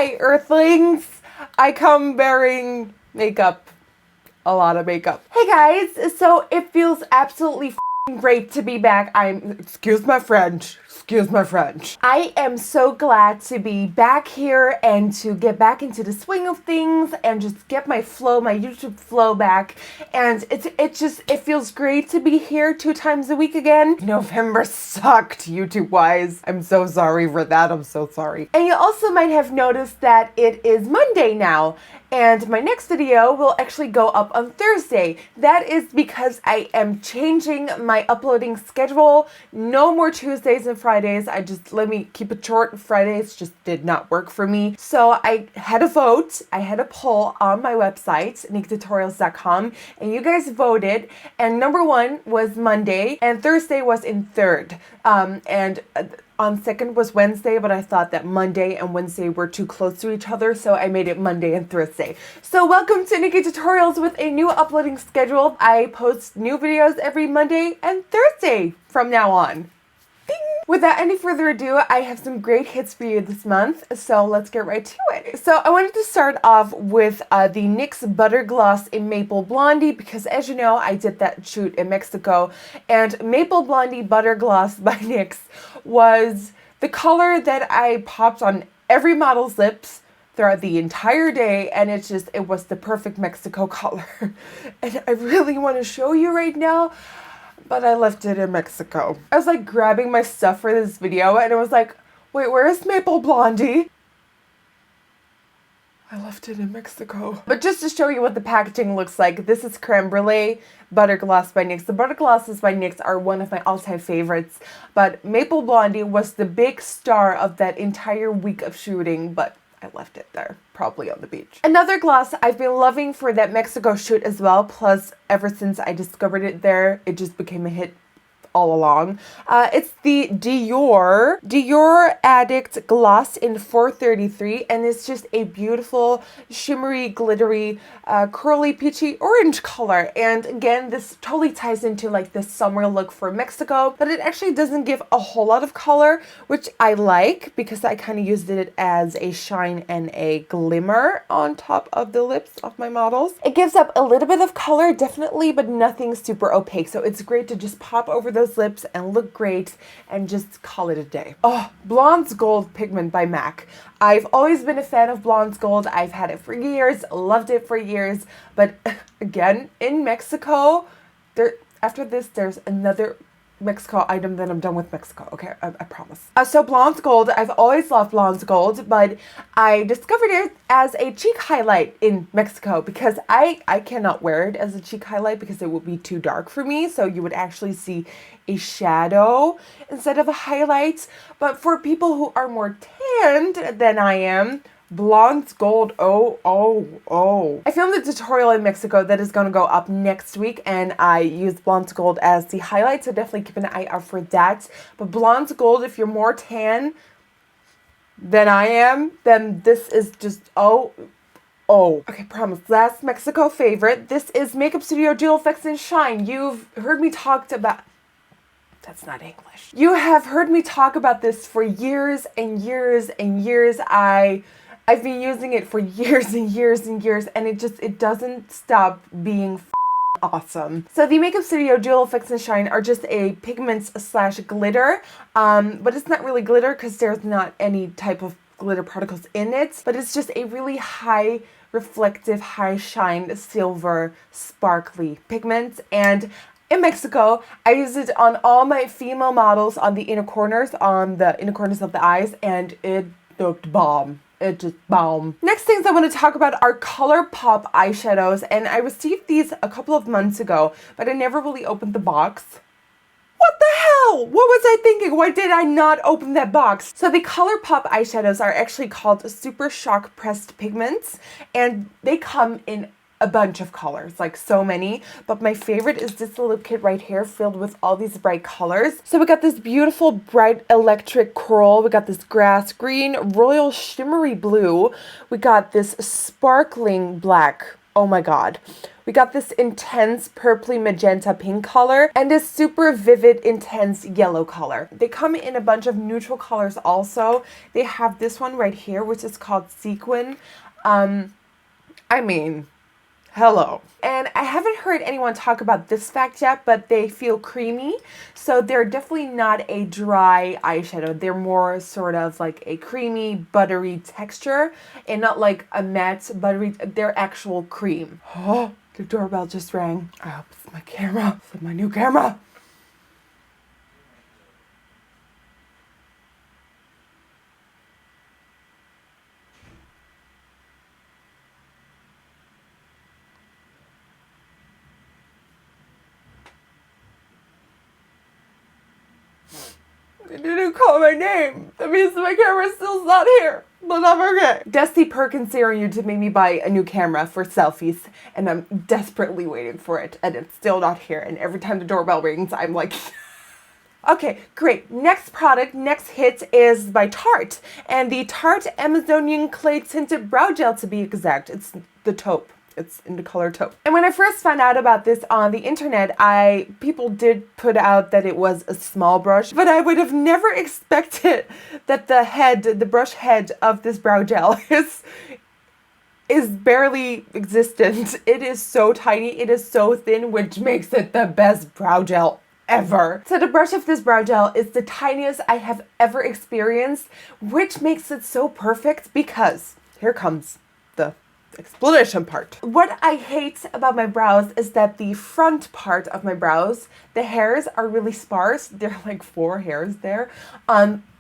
Hi, Earthlings! I come bearing makeup. A lot of makeup. Hey guys, so it feels absolutely great to be back. Excuse my French. I am so glad to be back here and to get back into the swing of things and just get my flow, my YouTube flow back. And it feels great to be here 2 times a week again. November sucked YouTube wise. I'm so sorry for that. I'm so sorry. And you also might have noticed that it is Monday now. And my next video will actually go up on Thursday. That is because I am changing my uploading schedule. No more Tuesdays and Fridays. Let me keep it short. Fridays just did not work for me. So I had a vote. I had a poll on my website, NikkieTutorials.com, and you guys voted. And number 1 was Monday, and Thursday was in third. On second was Wednesday, but I thought that Monday and Wednesday were too close to each other, so I made it Monday and Thursday. So welcome to NikkieTutorials with a new uploading schedule. I post new videos every Monday and Thursday from now on. Ding! Without any further ado, I have some great hits for you this month, so let's get right to it. So I wanted to start off with the NYX Butter Gloss in Maple Blondie, because as you know, I did that shoot in Mexico, and Maple Blondie Butter Gloss by NYX was the color that I popped on every model's lips throughout the entire day, and it was the perfect Mexico color. And I really want to show you right now, but I left it in Mexico. I was like grabbing my stuff for this video and it was like, wait, where is Maple Blondie? I left it in Mexico. But just to show you what the packaging looks like, this is Creme Brulee Butter Gloss by NYX. The Butter Glosses by NYX are one of my all-time favorites, but Maple Blondie was the big star of that entire week of shooting, but I left it there, probably on the beach. Another gloss I've been loving for that Mexico shoot as well, plus ever since I discovered it there, it just became a hit all along. It's the Dior Addict Gloss in 433, and it's just a beautiful, shimmery, glittery, curly, peachy orange color. And again, this totally ties into like the summer look for Mexico, but it actually doesn't give a whole lot of color, which I like because I kind of used it as a shine and a glimmer on top of the lips of my models. It gives up a little bit of color, definitely, but nothing super opaque. So it's great to just pop over those lips and look great and just call it a day. Oh, Blonde's Gold Pigment by MAC. I've always been a fan of Blonde's Gold. I've had it for years, loved it for years, but again, in Mexico, after this, there's another Mexico item, then I'm done with Mexico. Okay, I promise. So Blonde's Gold, I've always loved Blonde's Gold, but I discovered it as a cheek highlight in Mexico because I cannot wear it as a cheek highlight because it would be too dark for me. So you would actually see a shadow instead of a highlight. But for people who are more tanned than I am, Blonde's Gold, oh. I filmed a tutorial in Mexico that is going to go up next week, and I used Blonde's Gold as the highlight, so definitely keep an eye out for that. But Blonde's Gold, if you're more tan than I am, then this is just, oh. Okay, promise. Last Mexico favorite. This is Makeup Studio Dual Effects in Shine. You've heard me talk about... That's not English. You have heard me talk about this for years and years and years. I've been using it for years and years and years, and it doesn't stop being awesome. So the Makeup Studio Dual Effects in Shine are just a pigments / glitter, but it's not really glitter because there's not any type of glitter particles in it, but it's just a really high reflective, high shine, silver, sparkly pigment. And in Mexico, I use it on all my female models on the inner corners, of the eyes, and it looked bomb. It just bomb. Next things I want to talk about are ColourPop eyeshadows, and I received these a couple of months ago, but I never really opened the box. What the hell? What was I thinking? Why did I not open that box? So the ColourPop eyeshadows are actually called Super Shock Pressed Pigments, and they come in a bunch of colors, like so many, but my favorite is this little kit right here filled with all these bright colors. So we got this beautiful bright electric coral, we got this grass green, royal shimmery blue, we got this sparkling black Oh my god. We got this intense purpley magenta pink color and this super vivid intense yellow color. They come in a bunch of neutral colors also. They have this one right here, which is called Sequin. I mean, hello. And I haven't heard anyone talk about this fact yet, but they feel creamy. So they're definitely not a dry eyeshadow. They're more sort of like a creamy, buttery texture and not like a matte, buttery. They're actual cream. Oh, the doorbell just rang. I hope it's my camera. It's my new camera. They didn't call my name. That means my camera still's not here. But I'm okay. Dusty Perkins daring you to make me buy a new camera for selfies. And I'm desperately waiting for it. And it's still not here. And every time the doorbell rings, I'm like... Okay, great. Next product, next hit is by Tarte. And the Tarte Amazonian Clay Tinted Brow Gel to be exact. It's the taupe. It's in the color taupe. And when I first found out about this on the internet, people did put out that it was a small brush, but I would have never expected that the brush head of this brow gel is barely existent. It is so tiny, it is so thin, which makes it the best brow gel ever. So the brush of this brow gel is the tiniest I have ever experienced, which makes it so perfect because here comes the explanation part. What I hate about my brows is that the front part of my brows, the hairs are really sparse. There are like 4 hairs there.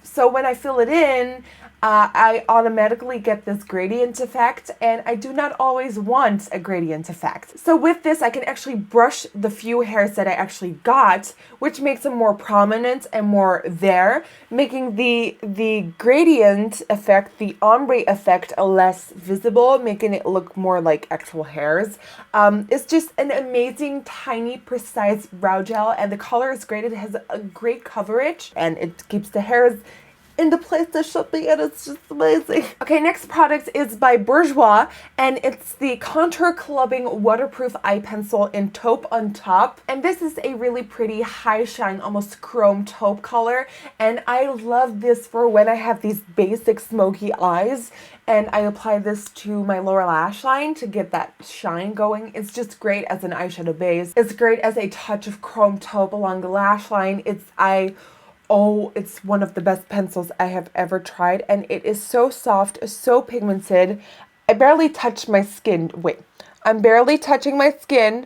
So when I fill it in, I automatically get this gradient effect, and I do not always want a gradient effect. So with this, I can actually brush the few hairs that I actually got, which makes them more prominent and more there, making the gradient effect, the ombre effect, less visible, making it look more like actual hairs. It's just an amazing, tiny, precise brow gel, and the color is great. It has a great coverage, and it keeps the hairs in the place they should be, and it's just amazing. Okay, next product is by Bourjois, and it's the Contour Clubbing Waterproof Eye Pencil in Taupe on top. And this is a really pretty high shine, almost chrome taupe color. And I love this for when I have these basic smoky eyes, and I apply this to my lower lash line to get that shine going. It's just great as an eyeshadow base. It's great as a touch of chrome taupe along the lash line. It's one of the best pencils I have ever tried, and it is so soft, so pigmented. I barely touch my skin. Wait, I'm barely touching my skin,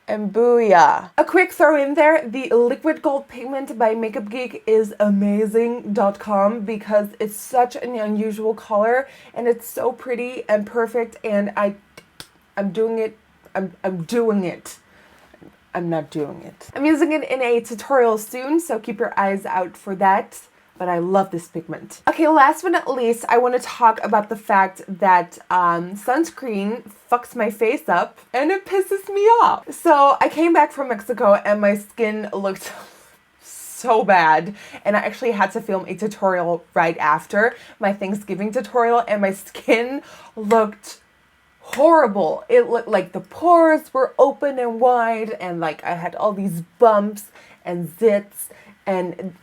and booyah. A quick throw in there, the liquid gold pigment by Makeup Geek is amazing.com because it's such an unusual color, and it's so pretty and perfect, and I'm doing it. I'm doing it. I'm not doing it. I'm using it in a tutorial soon, so keep your eyes out for that. But I love this pigment. Okay, last but not least, I want to talk about the fact that sunscreen fucks my face up and it pisses me off. So I came back from Mexico and my skin looked so bad, and I actually had to film a tutorial right after my Thanksgiving tutorial, and my skin looked horrible. It looked like the pores were open and wide, and like I had all these bumps and zits, and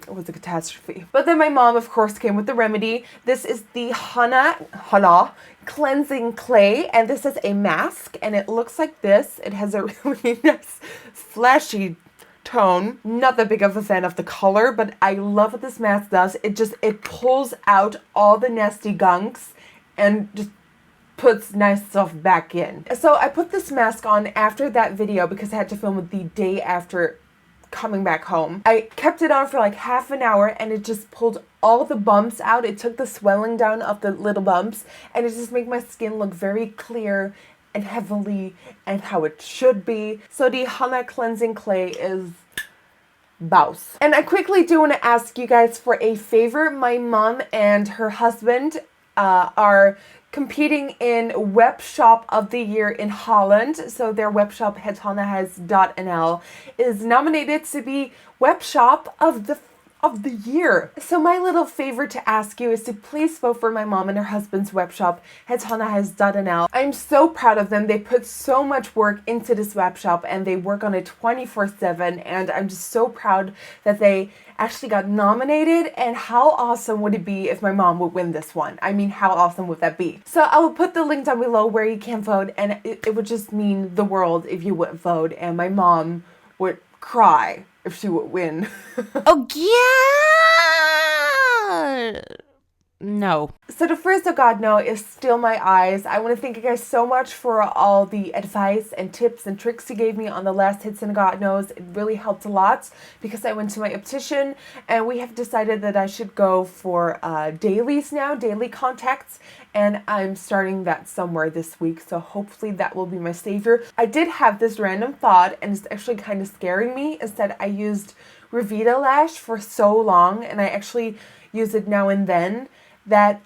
it was a catastrophe. But then my mom, of course, came with the remedy. This is the Hana Cleansing Clay, and this is a mask, and it looks like this. It has a really nice flashy tone. Not that big of a fan of the color, but I love what this mask does. It pulls out all the nasty gunks and just puts nice stuff back in. So I put this mask on after that video because I had to film it the day after coming back home. I kept it on for like half an hour, and it just pulled all the bumps out. It took the swelling down of the little bumps, and it just made my skin look very clear and heavenly and how it should be. So the Hana Cleansing Clay is bouse. And I quickly do want to ask you guys for a favor. My mom and her husband are competing in WEBSHOP of the Year in Holland. So their webshop, HETHANNAHHUIS.nl, is nominated to be WEBSHOP of of the year. So my little favor to ask you is to please vote for my mom and her husband's web shop, HETHANNAHHUIS. I'm so proud of them. They put so much work into this web shop and they work on it 24/7, and I'm just so proud that they actually got nominated. And how awesome would it be if my mom would win this one? I mean, how awesome would that be? So I will put the link down below where you can vote, and it would just mean the world if you would vote, and my mom would cry if she would win. Oh, yeah! No. So the first Oh God No is Still My Eyes. I want to thank you guys so much for all the advice and tips and tricks you gave me on the last Hits and God Knows. It really helped a lot because I went to my optician and we have decided that I should go for dailies now, daily contacts, and I'm starting that somewhere this week, so hopefully that will be my savior. I did have this random thought and it's actually kind of scaring me, is that I used Revita Lash for so long and I actually use it now and then, that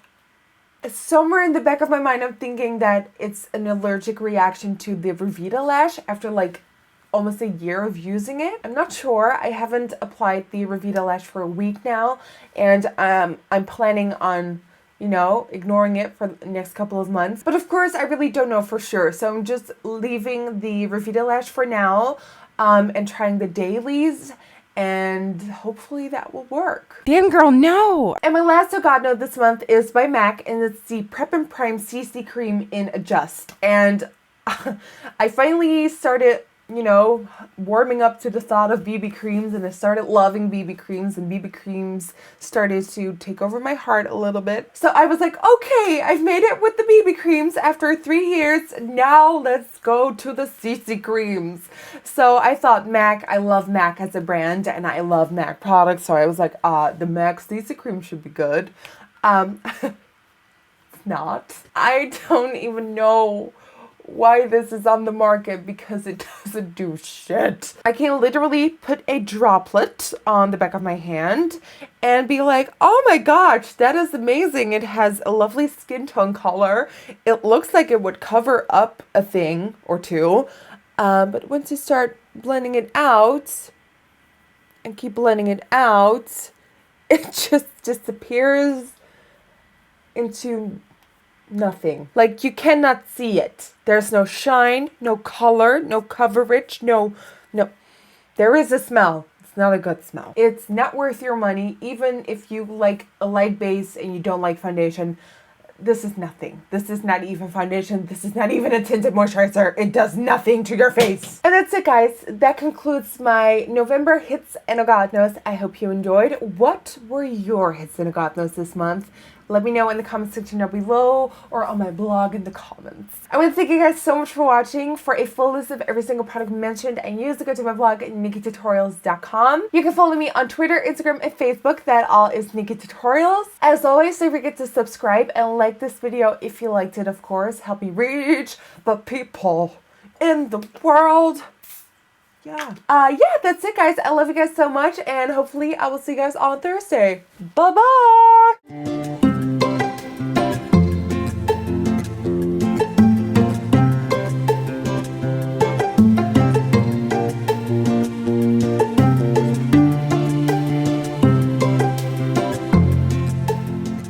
somewhere in the back of my mind I'm thinking that it's an allergic reaction to the Revita Lash after like almost a year of using it. I'm not sure. I haven't applied the Revita Lash for a week now, and I'm planning on, you know, ignoring it for the next couple of months. But of course, I really don't know for sure. So I'm just leaving the Revita Lash for now, and trying the dailies, and hopefully that will work. Damn, girl, no! And my last Oh God No this month is by MAC, and it's the Prep and Prime CC Cream in Adjust. And I finally started, you know, warming up to the thought of BB creams, and I started loving BB creams, and BB creams started to take over my heart a little bit. So I was like, okay, I've made it with the BB creams after 3 years. Now let's go to the CC creams. So I thought MAC, I love MAC as a brand and I love MAC products. So I was like, the MAC CC cream should be good. It's not. I don't even know why this is on the market because it doesn't do shit. I can literally put a droplet on the back of my hand and be like, oh my gosh, that is amazing. It has a lovely skin tone color. It looks like it would cover up a thing or two. But once you start blending it out and keep blending it out, it just disappears into nothing. Like, you cannot see it. There's no shine, no color, no coverage, no. There is a smell. It's not a good smell. It's not worth your money, even if you like a light base and you don't like foundation. This is nothing. This is not even foundation. This is not even a tinted moisturizer. It does nothing to your face. And that's it, guys. That concludes my November Hits and Oh God Knows. I hope you enjoyed. What were your Hits and Oh God Knows this month? Let me know in the comment section down below or on my blog in the comments. I want to thank you guys so much for watching. For a full list of every single product mentioned and used, go to my blog at NikkieTutorials.com. You can follow me on Twitter, Instagram, and Facebook. That all is NikkieTutorials. As always, don't forget to subscribe and like this video if you liked it, of course. Help me reach the people in the world. Yeah, that's it, guys. I love you guys so much, and hopefully I will see you guys on Thursday. Bye-bye!